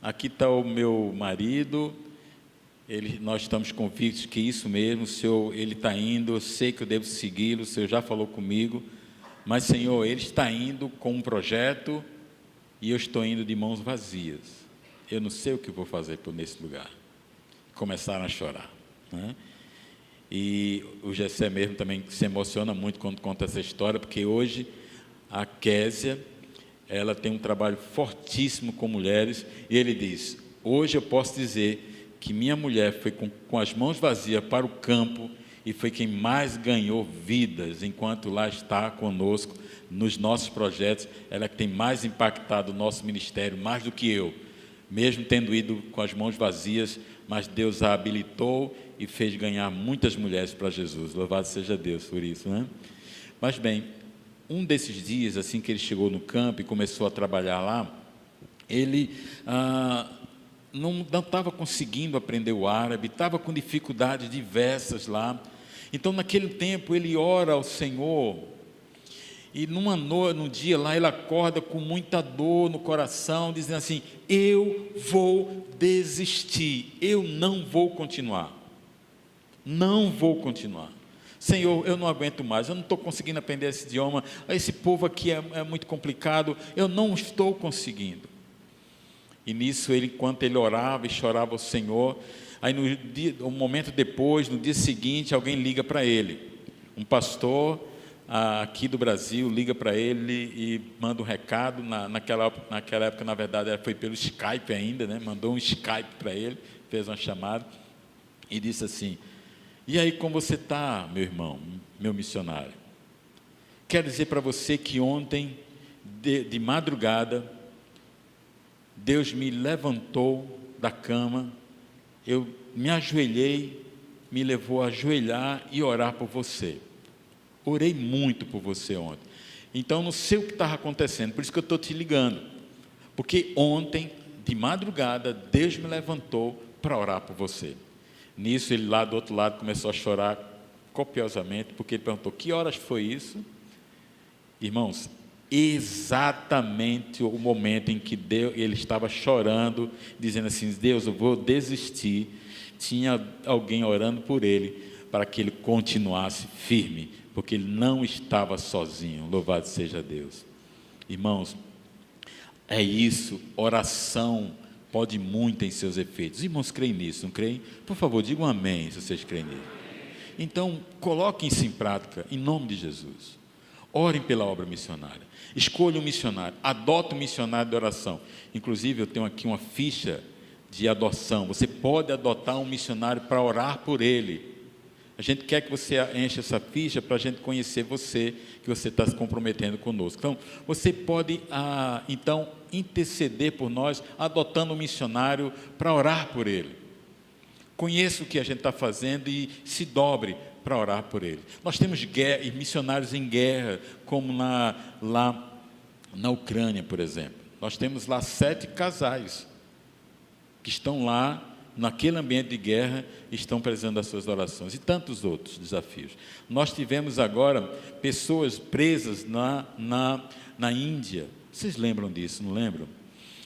aqui está o meu marido, nós estamos convictos que isso mesmo, o Senhor, ele está indo, eu sei que eu devo segui-lo, o Senhor já falou comigo, mas Senhor, ele está indo com um projeto e eu estou indo de mãos vazias, eu não sei o que vou fazer nesse lugar. Começaram a chorar, né? E o Jessé mesmo também se emociona muito quando conta essa história, porque hoje a Kézia, ela tem um trabalho fortíssimo com mulheres, e ele diz: hoje eu posso dizer que minha mulher foi com as mãos vazias para o campo e foi quem mais ganhou vidas, enquanto lá está conosco nos nossos projetos. Ela é que tem mais impactado o nosso ministério, mais do que eu, mesmo tendo ido com as mãos vazias, mas Deus a habilitou e fez ganhar muitas mulheres para Jesus. Louvado seja Deus por isso, né? Mas bem, um desses dias, assim que ele chegou no campo e começou a trabalhar lá, ele não estava conseguindo aprender o árabe, estava com dificuldades diversas lá. Então, naquele tempo, ele ora ao Senhor, e num dia lá, ele acorda com muita dor no coração, dizendo assim: eu vou desistir, eu não vou continuar. Não vou continuar. Senhor, eu não aguento mais, eu não estou conseguindo aprender esse idioma, esse povo aqui é muito complicado, eu não estou conseguindo. E nisso, enquanto ele orava e chorava ao Senhor, aí um momento depois, no dia seguinte, alguém liga para ele. Um pastor aqui do Brasil liga para ele e manda um recado. Naquela época, na verdade, foi pelo Skype ainda, né? Mandou um Skype para ele, fez uma chamada e disse assim: e aí, como você está, meu irmão, meu missionário? Quero dizer para você que ontem, de madrugada, Deus me levantou da cama, eu me ajoelhei, me levou a ajoelhar e orar por você. Orei muito por você ontem. Então, não sei o que estava acontecendo, por isso que eu estou te ligando. Porque ontem, de madrugada, Deus me levantou para orar por você. Nisso, ele lá do outro lado começou a chorar copiosamente, porque ele perguntou: que horas foi isso? Irmãos, exatamente o momento em que ele estava chorando, dizendo assim: Deus, eu vou desistir. Tinha alguém orando por ele, para que ele continuasse firme, porque ele não estava sozinho. Louvado seja Deus. Irmãos, é isso, oração pode muito em seus efeitos. Irmãos, creem nisso, não creem? Por favor, digam amém, se vocês creem nisso. Então, coloquem isso em prática, em nome de Jesus. Orem pela obra missionária. Escolha um missionário, adota um missionário de oração. Inclusive, eu tenho aqui uma ficha de adoção. Você pode adotar um missionário para orar por ele. A gente quer que você enche essa ficha para a gente conhecer você, que você está se comprometendo conosco. Então, você pode, então, interceder por nós, adotando um missionário para orar por ele. Conheça o que a gente está fazendo e se dobre para orar por ele. Nós temos missionários em guerra, como lá na Ucrânia, por exemplo. Nós temos lá 7 casais que estão lá, naquele ambiente de guerra, estão precisando das suas orações, e tantos outros desafios. Nós tivemos agora pessoas presas na Índia. Vocês lembram disso, não lembram?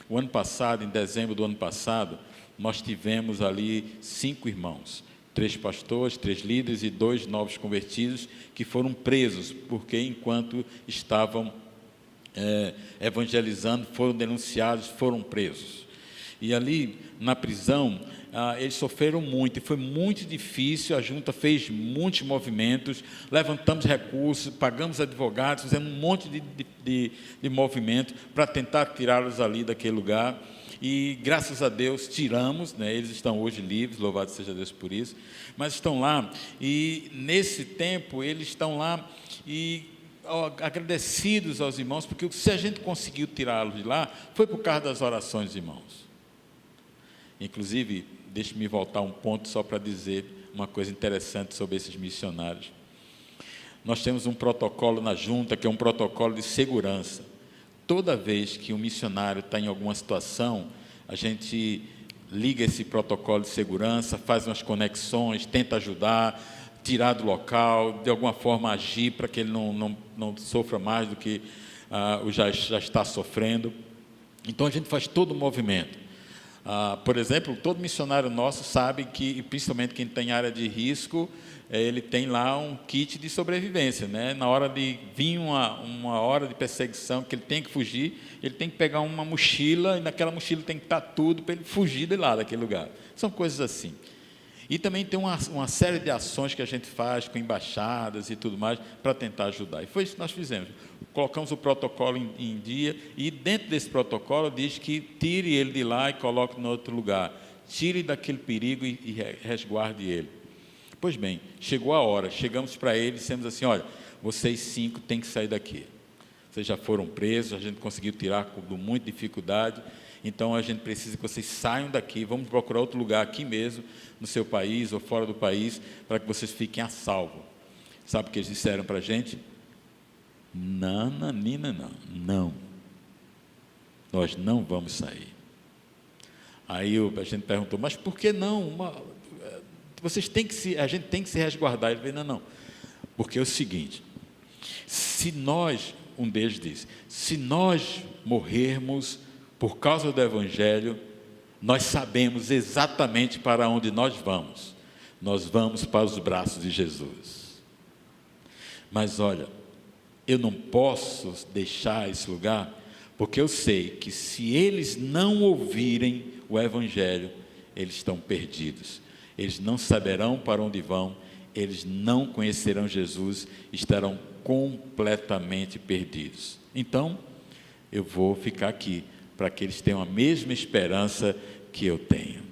O ano passado, em dezembro do ano passado, nós tivemos ali 5 irmãos, 3 pastores, 3 líderes e 2 novos convertidos, que foram presos, porque enquanto estavam evangelizando, foram denunciados, foram presos. E ali, na prisão, eles sofreram muito, e foi muito difícil. A junta fez muitos movimentos, levantamos recursos, pagamos advogados, fizemos um monte de movimentos para tentar tirá-los ali daquele lugar, e graças a Deus tiramos, né? Eles estão hoje livres, louvado seja Deus por isso, mas estão lá, e nesse tempo eles estão lá, e agradecidos aos irmãos, porque se a gente conseguiu tirá-los de lá, foi por causa das orações dos irmãos. Inclusive, deixe-me voltar um ponto só para dizer uma coisa interessante sobre esses missionários. Nós temos um protocolo na junta, que é um protocolo de segurança. Toda vez que um missionário está em alguma situação, a gente liga esse protocolo de segurança, faz umas conexões, tenta ajudar, tirar do local, de alguma forma agir para que ele não sofra mais do que já está sofrendo. Então, a gente faz todo o movimento. Por exemplo, todo missionário nosso sabe que, principalmente quem tem área de risco, ele tem lá um kit de sobrevivência, né? Na hora de vir uma hora de perseguição, que ele tem que fugir, ele tem que pegar uma mochila, e naquela mochila tem que estar tudo para ele fugir de lá, daquele lugar. São coisas assim. E também tem uma série de ações que a gente faz com embaixadas e tudo mais, para tentar ajudar. E foi isso que nós fizemos. Colocamos o protocolo em dia, e dentro desse protocolo diz que tire ele de lá e coloque em outro lugar. Tire daquele perigo e resguarde ele. Pois bem, chegou a hora, chegamos para ele e dissemos assim: olha, vocês 5 têm que sair daqui. Vocês já foram presos, a gente conseguiu tirar com muita dificuldade, então a gente precisa que vocês saiam daqui, vamos procurar outro lugar aqui mesmo, no seu país ou fora do país, para que vocês fiquem a salvo. Sabe o que eles disseram para a gente? Não, nós não vamos sair. Aí a gente perguntou: mas por que não? A gente tem que se resguardar. Ele falou: não, porque é o seguinte, um deles disse, se nós morrermos por causa do Evangelho, nós sabemos exatamente para onde nós vamos para os braços de Jesus. Mas olha, eu não posso deixar esse lugar, porque eu sei que se eles não ouvirem o Evangelho, eles estão perdidos, eles não saberão para onde vão, eles não conhecerão Jesus, estarão completamente perdidos. Então, eu vou ficar aqui, para que eles tenham a mesma esperança que eu tenho.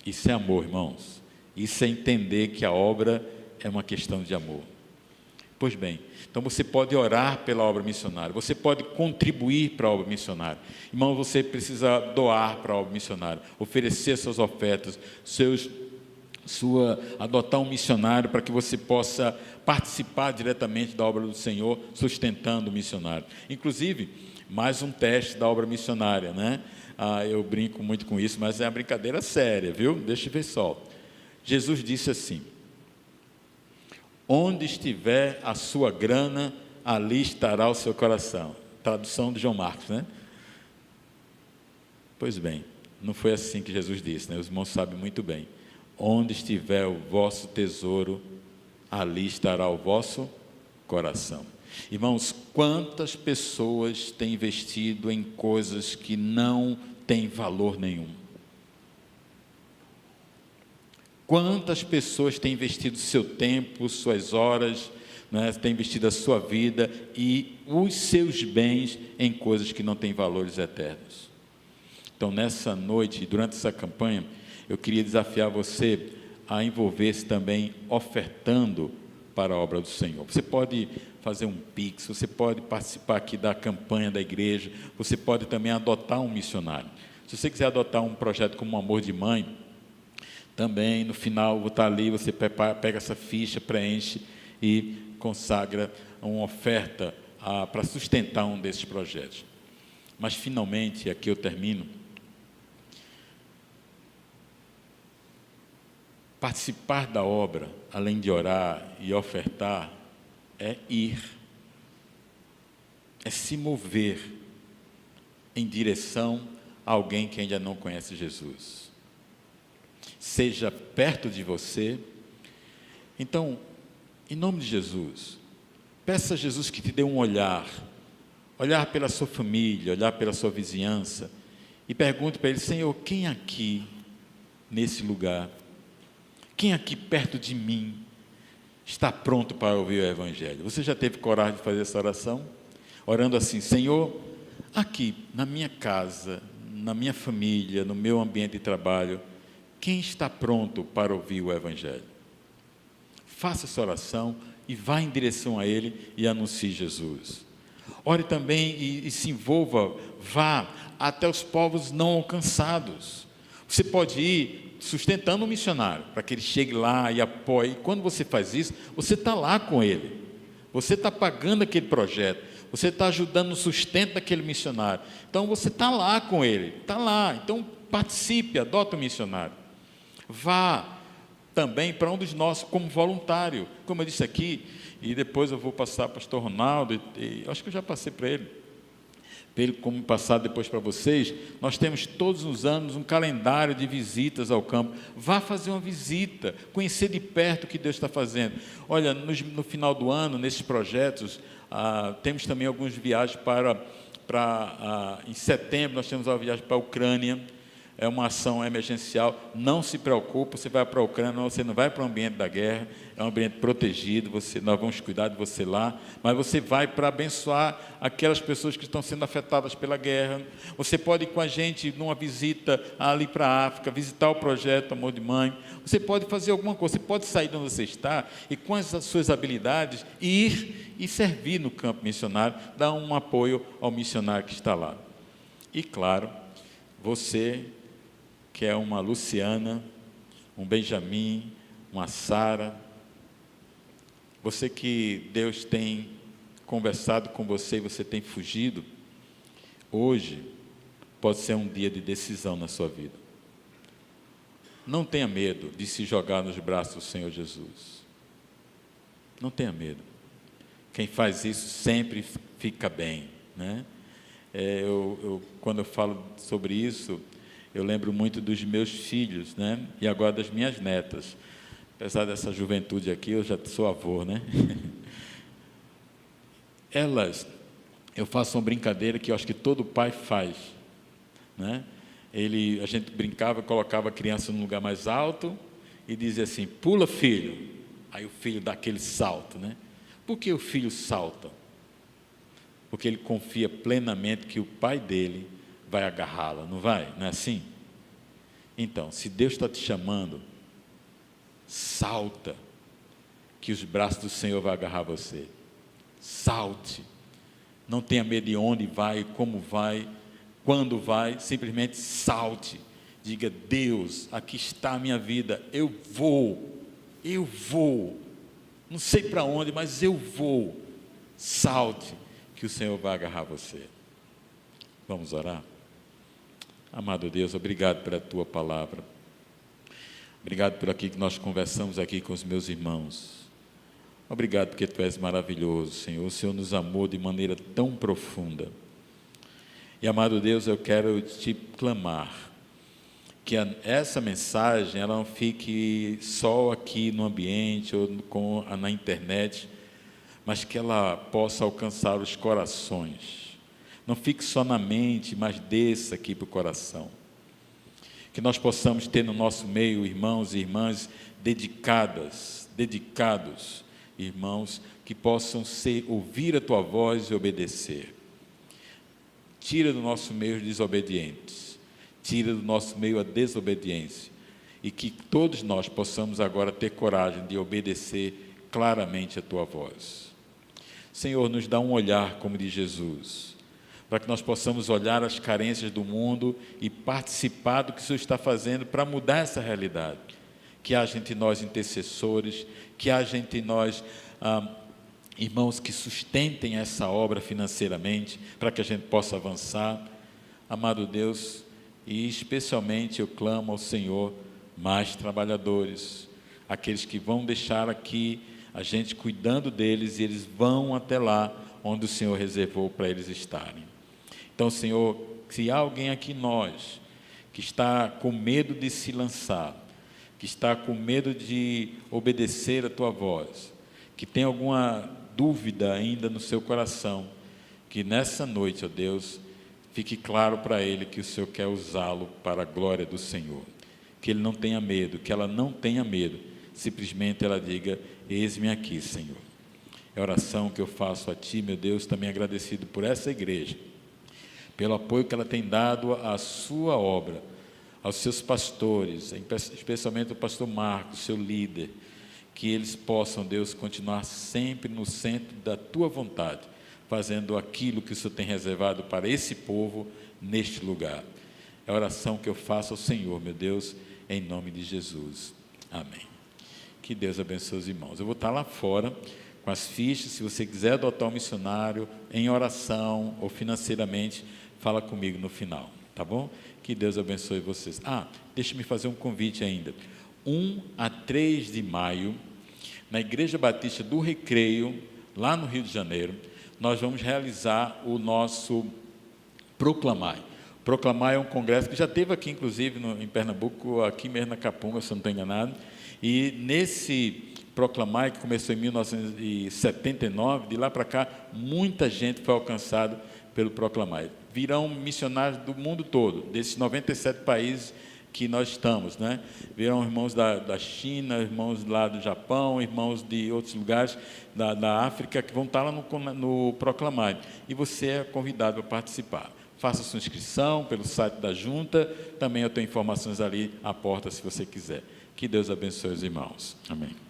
Isso é amor, irmãos. Isso é entender que a obra é uma questão de amor. Pois bem, então você pode orar pela obra missionária, você pode contribuir para a obra missionária. Irmão, você precisa doar para a obra missionária, oferecer suas ofertas, adotar um missionário para que você possa participar diretamente da obra do Senhor, sustentando o missionário. Inclusive, mais um teste da obra missionária, né? Eu brinco muito com isso, mas é uma brincadeira séria, viu? Deixa eu ver só. Jesus disse assim: onde estiver a sua grana, ali estará o seu coração. Tradução de João Marcos, né? Pois bem, não foi assim que Jesus disse, né? Os irmãos sabem muito bem. Onde estiver o vosso tesouro, ali estará o vosso coração. Irmãos, quantas pessoas têm investido em coisas que não têm valor nenhum? Quantas pessoas têm investido seu tempo, suas horas, né, têm investido a sua vida e os seus bens em coisas que não têm valores eternos? Então, nessa noite, durante essa campanha, eu queria desafiar você a envolver-se também ofertando para a obra do Senhor. Você pode fazer um Pix, você pode participar aqui da campanha da igreja, você pode também adotar um missionário. Se você quiser adotar um projeto como Amor de Mãe, também no final vou estar ali, você pega essa ficha, preenche e consagra uma oferta para sustentar um desses projetos. Mas finalmente, aqui eu termino, participar da obra, além de orar e ofertar, é ir, é se mover em direção a alguém que ainda não conhece Jesus. Seja perto de você. Então, em nome de Jesus, peça a Jesus que te dê um olhar pela sua família, olhar pela sua vizinhança, e pergunte para Ele: Senhor, quem aqui, nesse lugar, quem aqui perto de mim, está pronto para ouvir o Evangelho? Você já teve coragem de fazer essa oração? Orando assim: Senhor, aqui, na minha casa, na minha família, no meu ambiente de trabalho, quem está pronto para ouvir o Evangelho? Faça essa oração e vá em direção a Ele e anuncie Jesus. Ore também e se envolva, vá até os povos não alcançados. Você pode ir sustentando um missionário, para que ele chegue lá e apoie. E quando você faz isso, você está lá com ele. Você está pagando aquele projeto. Você está ajudando no sustento daquele missionário. Então, você está lá com ele. Está lá. Então, participe, adota um missionário. Vá também para um dos nossos como voluntário. Como eu disse aqui, e depois eu vou passar para o pastor Ronaldo, e acho que eu já passei para ele como passar depois para vocês. Nós temos todos os anos um calendário de visitas ao campo. Vá fazer uma visita, conhecer de perto o que Deus está fazendo. Olha, no final do ano, nesses projetos, temos também algumas viagens em setembro nós temos uma viagem para a Ucrânia. É uma ação emergencial. Não se preocupe, você vai para a Ucrânia, você não vai para o ambiente da guerra, é um ambiente protegido, nós vamos cuidar de você lá, mas você vai para abençoar aquelas pessoas que estão sendo afetadas pela guerra. Você pode ir com a gente numa visita ali para a África, visitar o projeto Amor de Mãe. Você pode fazer alguma coisa, você pode sair de onde você está e, com as suas habilidades, ir e servir no campo missionário, dar um apoio ao missionário que está lá. E, claro, você que é uma Luciana, um Benjamin, uma Sara, você que Deus tem conversado com você e você tem fugido, hoje pode ser um dia de decisão na sua vida. Não tenha medo de se jogar nos braços do Senhor Jesus. Não tenha medo. Quem faz isso sempre fica bem, né? Quando eu falo sobre isso, eu lembro muito dos meus filhos, né? E agora das minhas netas. Apesar dessa juventude aqui, eu já sou avô, né? Eu faço uma brincadeira que eu acho que todo pai faz, né? A gente brincava, colocava a criança num lugar mais alto e dizia assim: pula, filho. Aí o filho dá aquele salto, né? Por que o filho salta? Porque ele confia plenamente que o pai dele vai agarrá-la, não vai? Não é assim? Então, se Deus está te chamando, salta, que os braços do Senhor vão agarrar você. Salte. Não tenha medo de onde vai, como vai, quando vai, simplesmente salte. Diga: Deus, aqui está a minha vida, eu vou, não sei para onde, mas eu vou. Salte, que o Senhor vai agarrar você. Vamos orar? Amado Deus, obrigado pela Tua palavra. Obrigado por aqui que nós conversamos aqui com os meus irmãos. Obrigado porque Tu és maravilhoso, Senhor. O Senhor nos amou de maneira tão profunda. E, amado Deus, eu quero Te clamar que essa mensagem ela não fique só aqui no ambiente ou na internet, mas que ela possa alcançar os corações. Não fique só na mente, mas desça aqui para o coração. Que nós possamos ter no nosso meio irmãos e irmãs dedicados, irmãos que possam ouvir a Tua voz e obedecer. Tira do nosso meio os desobedientes, tira do nosso meio a desobediência, e que todos nós possamos agora ter coragem de obedecer claramente a Tua voz. Senhor, nos dá um olhar como de Jesus, para que nós possamos olhar as carências do mundo e participar do que o Senhor está fazendo para mudar essa realidade. Que haja entre nós intercessores, que haja entre nós irmãos que sustentem essa obra financeiramente, para que a gente possa avançar. Amado Deus, e especialmente eu clamo ao Senhor, mais trabalhadores, aqueles que vão deixar aqui a gente cuidando deles, e eles vão até lá onde o Senhor reservou para eles estarem. Então, Senhor, se há alguém aqui nós, que está com medo de se lançar, que está com medo de obedecer a Tua voz, que tem alguma dúvida ainda no seu coração, que nessa noite, ó Deus, fique claro para ele que o Senhor quer usá-lo para a glória do Senhor. Que ele não tenha medo, que ela não tenha medo, simplesmente ela diga: eis-me aqui, Senhor. É a oração que eu faço a Ti, meu Deus, também agradecido por essa igreja, pelo apoio que ela tem dado à sua obra, aos seus pastores, especialmente o pastor Marcos, seu líder, que eles possam, Deus, continuar sempre no centro da Tua vontade, fazendo aquilo que o Senhor tem reservado para esse povo neste lugar. É a oração que eu faço ao Senhor, meu Deus, em nome de Jesus. Amém. Que Deus abençoe os irmãos. Eu vou estar lá fora com as fichas. Se você quiser adotar um missionário em oração ou financeiramente, fala comigo no final, tá bom? Que Deus abençoe vocês. Deixa-me fazer um convite ainda. 1 a 3 de maio, na Igreja Batista do Recreio, lá no Rio de Janeiro, nós vamos realizar o nosso Proclamai. Proclamai é um congresso que já teve aqui, inclusive, em Pernambuco, aqui mesmo na Capunga, se eu não estou enganado. E nesse Proclamai, que começou em 1979, de lá para cá, muita gente foi alcançada pelo Proclamai. Virão missionários do mundo todo, desses 97 países que nós estamos, né? Virão irmãos da China, irmãos lá do Japão, irmãos de outros lugares da África, que vão estar lá no Proclamai. E você é convidado a participar. Faça sua inscrição pelo site da Junta, também eu tenho informações ali à porta, se você quiser. Que Deus abençoe os irmãos. Amém.